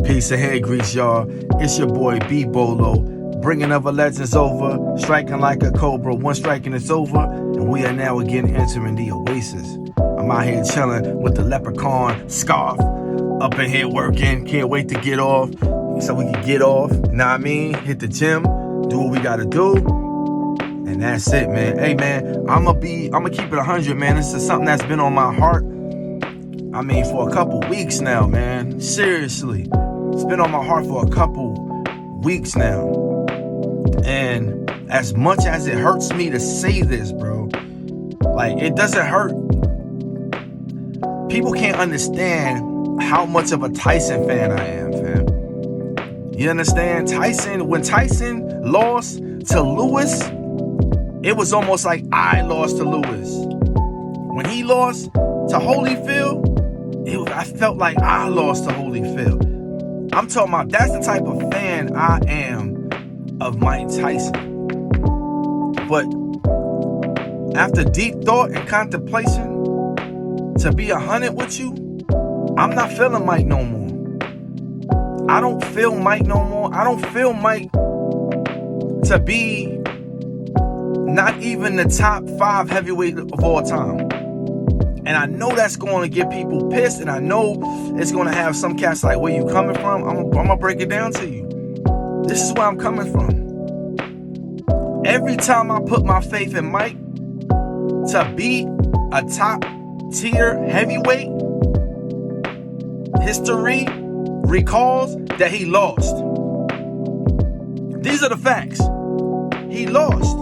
Peace and hair grease, y'all. It's your boy B.O.L.O, bringing other legends over, striking like a cobra. One strike and it's over, and we are now again entering the oasis. I'm out here chilling with the leprechaun scarf, up in here working. Can't wait to get off, so we can get off. Know what I mean? Hit the gym, do what we gotta do, and that's it, man. Hey, man, I'ma keep it 100, man. This is something that's been on my heart. I mean, for a couple weeks now, man. Seriously. It's been on my heart for a couple weeks now. And as much as it hurts me to say this, bro, like, it doesn't hurt. People can't understand how much of a Tyson fan I am, fam. You understand? When Tyson lost to Lewis, it was almost like I lost to Lewis. When he lost to Holyfield, I felt like I lost to Holyfield. I'm talking about, that's the type of fan I am of Mike Tyson. But after deep thought and contemplation, to be 100 with you, I'm not feeling Mike no more. I don't feel Mike no more. I don't feel Mike to be not even the top 5 heavyweight of all time. And I know that's going to get people pissed, and I know it's going to have some cats like, where you coming from? I'm going to break it down to you. This is where I'm coming from. Every time I put my faith in Mike to be a top tier heavyweight, history recalls that he lost. These are the facts. He lost.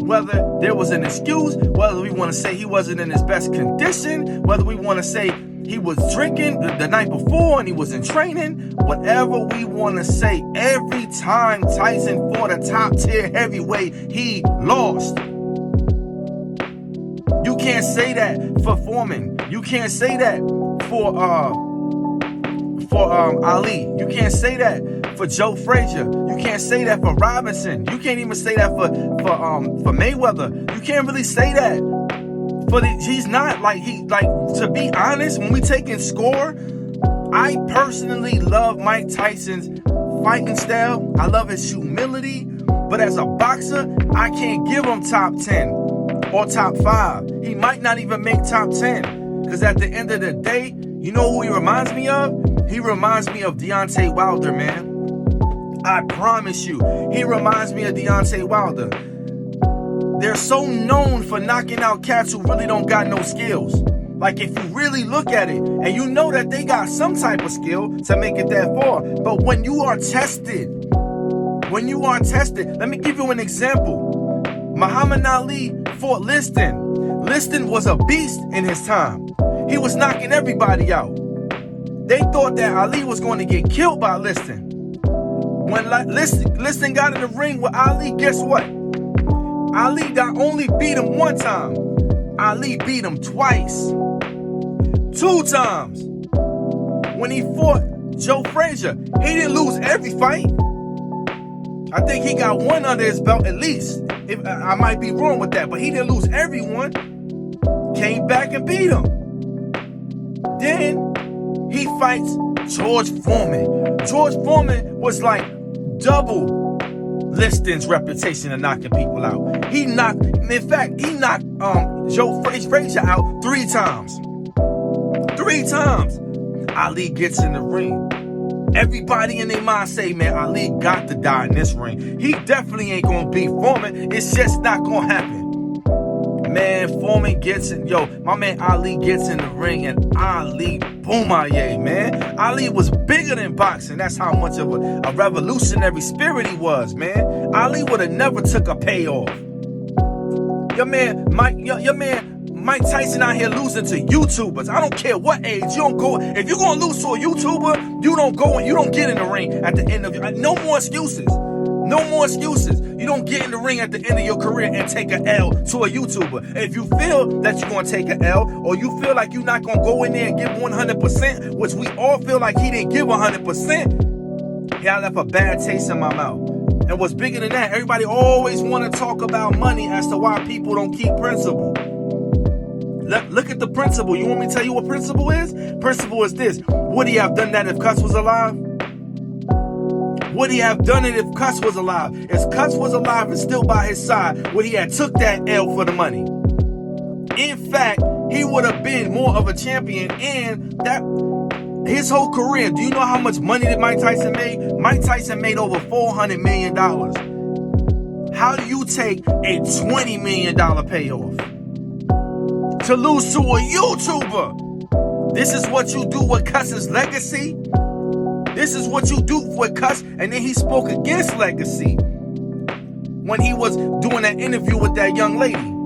Whether there was an excuse, whether we want to say he wasn't in his best condition, whether we want to say he was drinking the night before and he was in training, whatever we want to say, every time Tyson fought a top tier heavyweight, he lost. You can't say that for Foreman. You can't say that for Ali. You can't say that for Joe Frazier. You can't say that for Robinson. You can't even say that for Mayweather. You can't really say that. But he's not like to be honest, when we taking score, I personally love Mike Tyson's fighting style. I love his humility. But as a boxer, I can't give him top 10 or top 5. He might not even make top 10. Because at the end of the day, you know who he reminds me of? He reminds me of Deontay Wilder, man. I promise you, he reminds me of Deontay Wilder. They're so known for knocking out cats who really don't got no skills. Like, if you really look at it, and you know that they got some type of skill to make it that far. But when you are tested, let me give you an example. Muhammad Ali fought Liston. Liston was a beast in his time. He was knocking everybody out. They thought that Ali was going to get killed by Liston. When Liston got in the ring with Ali, guess what? Ali not only beat him one time, Ali beat him twice. 2 times. When he fought Joe Frazier, he didn't lose every fight. I think he got one under his belt at least. I might be wrong with that, but he didn't lose every one. Came back and beat him. Then he fights George Foreman. George Foreman was like double Liston's reputation of knocking people out. He knocked Joe Frazier out 3 times. 3 times. Ali gets in the ring. Everybody in their mind say, man, Ali got to die in this ring. He definitely ain't gonna beat Foreman. It's just not gonna happen. Man, Foreman gets in, my man Ali gets in the ring, and Ali boom-aye, man. Ali was bigger than boxing. That's how much of a revolutionary spirit he was, man. Ali would have never took a payoff. Your man Mike Tyson out here losing to YouTubers. I don't care what age. You don't go. If you're gonna lose to a YouTuber, you don't go and you don't get in the ring at the end of your. No more excuses. No more excuses. You don't get in the ring at the end of your career and take an L to a YouTuber. If you feel that you're going to take an L, or you feel like you're not going to go in there and give 100%, which we all feel like he didn't give 100%, I left a bad taste in my mouth. And what's bigger than that, everybody always want to talk about money as to why people don't keep principle. Look at the principle. You want me to tell you what principle is? Principle is this. Would he have done that if Cuss was alive? Would he have done it if Cuss was alive? If Cuss was alive and still by his side, would he have took that L for the money? In fact, he would have been more of a champion, and that his whole career. Do you know how much money that Mike Tyson made? Mike Tyson made over $400 million. How do you take a $20 million payoff to lose to a YouTuber? This is what you do with Cuss's legacy. This is what you do with Cuss. And then he spoke against legacy when he was doing that interview with that young lady.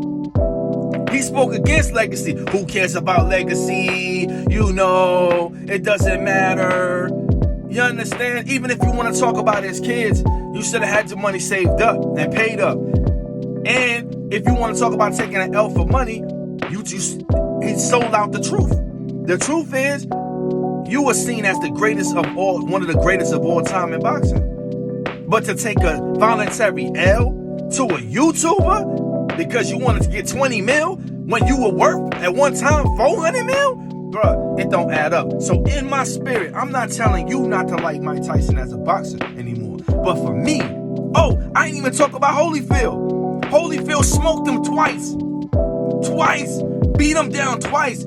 He spoke against legacy. Who cares about legacy? You know, it doesn't matter. You understand? Even if you want to talk about his kids, you should have had your money saved up and paid up. And if you want to talk about taking an L for money, he sold out the truth. The truth is, you were seen as the greatest of all, one of the greatest of all time in boxing. But to take a voluntary L to a YouTuber because you wanted to get 20 mil when you were worth at one time 400 mil? Bruh, it don't add up. So in my spirit, I'm not telling you not to like Mike Tyson as a boxer anymore. But for me, I ain't even talk about Holyfield. Holyfield smoked him twice. Beat him down twice.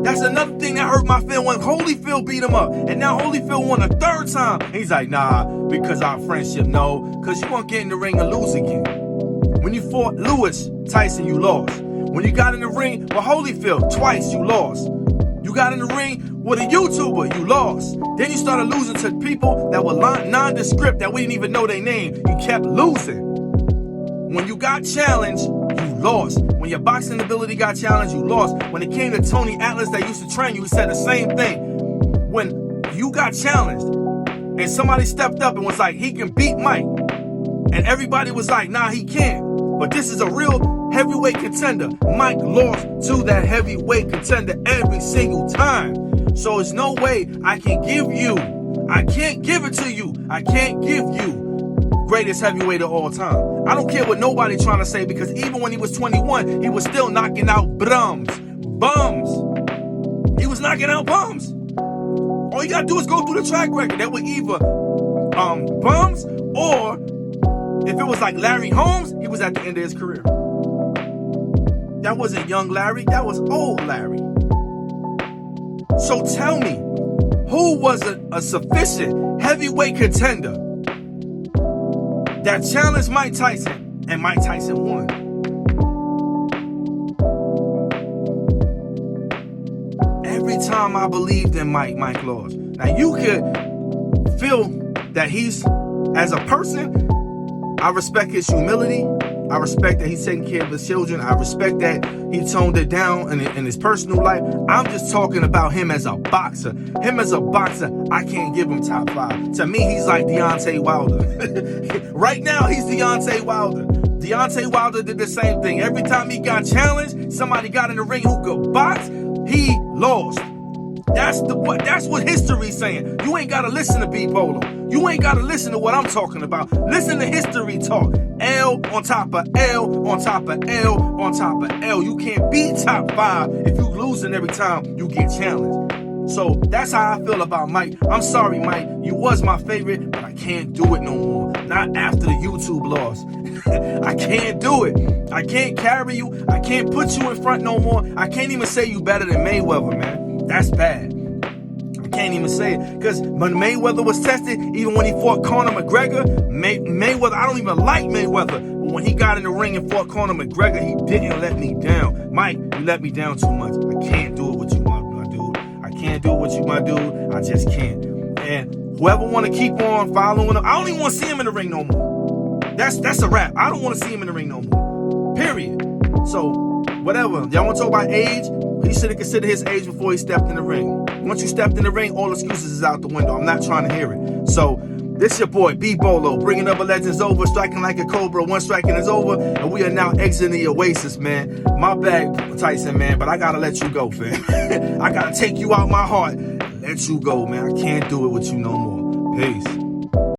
That's another thing that hurt my feelings. Holyfield beat him up. And now Holyfield won a third time. And he's like, nah, because our friendship, no. Because you won't get in the ring and lose again. When you fought Lewis Tyson, you lost. When you got in the ring with Holyfield, twice, you lost. You got in the ring with a YouTuber, you lost. Then you started losing to people that were nondescript, that we didn't even know their name. You kept losing. When you got challenged, you lost. When your boxing ability got challenged, you lost. When it came to Tony Atlas that used to train you, he said the same thing. When you got challenged and somebody stepped up and was like, he can beat Mike. And everybody was like, nah, he can't. But this is a real heavyweight contender. Mike lost to that heavyweight contender every single time. So there's no way I can't give it to you. I can't give you greatest heavyweight of all time. I don't care what nobody trying to say, because even when he was 21, he was still knocking out bums. He was knocking out bums. All you gotta do is go through the track record. That were either bums, or if it was like Larry Holmes, he was at the end of his career. That wasn't young Larry, that was old Larry. So tell me, who was a sufficient heavyweight contender that challenged Mike Tyson and Mike Tyson won? Every time I believed in Mike lost. Now you could feel that he's, as a person, I respect his humility. I respect that he's taking care of his children. I respect that he toned it down in his personal life. I'm just talking about him as a boxer. Him as a boxer, I can't give him top 5. To me, he's like Deontay Wilder. Right now, he's Deontay Wilder. Deontay Wilder did the same thing. Every time he got challenged, somebody got in the ring who could box, he lost. That's what history's saying. You ain't gotta listen to B.O.L.O. You ain't gotta listen to what I'm talking about. Listen to history talk. L on top of L on top of L on top of L. You can't be top 5 if you losing every time you get challenged. So that's how I feel about Mike. I'm sorry, Mike. You was my favorite, but I can't do it no more. Not after the YouTube loss. I can't do it. I can't carry you. I can't put you in front no more. I can't even say you better than Mayweather, man. That's bad. I can't even say it. Because when Mayweather was tested, even when he fought Conor McGregor, Mayweather, I don't even like Mayweather. But when he got in the ring and fought Conor McGregor, he didn't let me down. Mike, you let me down too much. I can't do it with you, my dude. I can't do it with you, my dude. I just can't. And whoever want to keep on following him, I don't even want to see him in the ring no more. That's a wrap. I don't want to see him in the ring no more. Period. So, whatever. Y'all want to talk about age? He should have considered his age before he stepped in the ring. Once you stepped in the ring, all excuses is out the window. I'm not trying to hear it. So, this your boy, B.O.L.O, bringing up a legends over, striking like a cobra. One striking is over, and we are now exiting the oasis, man. My bad, Tyson, man, but I gotta let you go, fam. I gotta take you out my heart and let you go, man. I can't do it with you no more. Peace.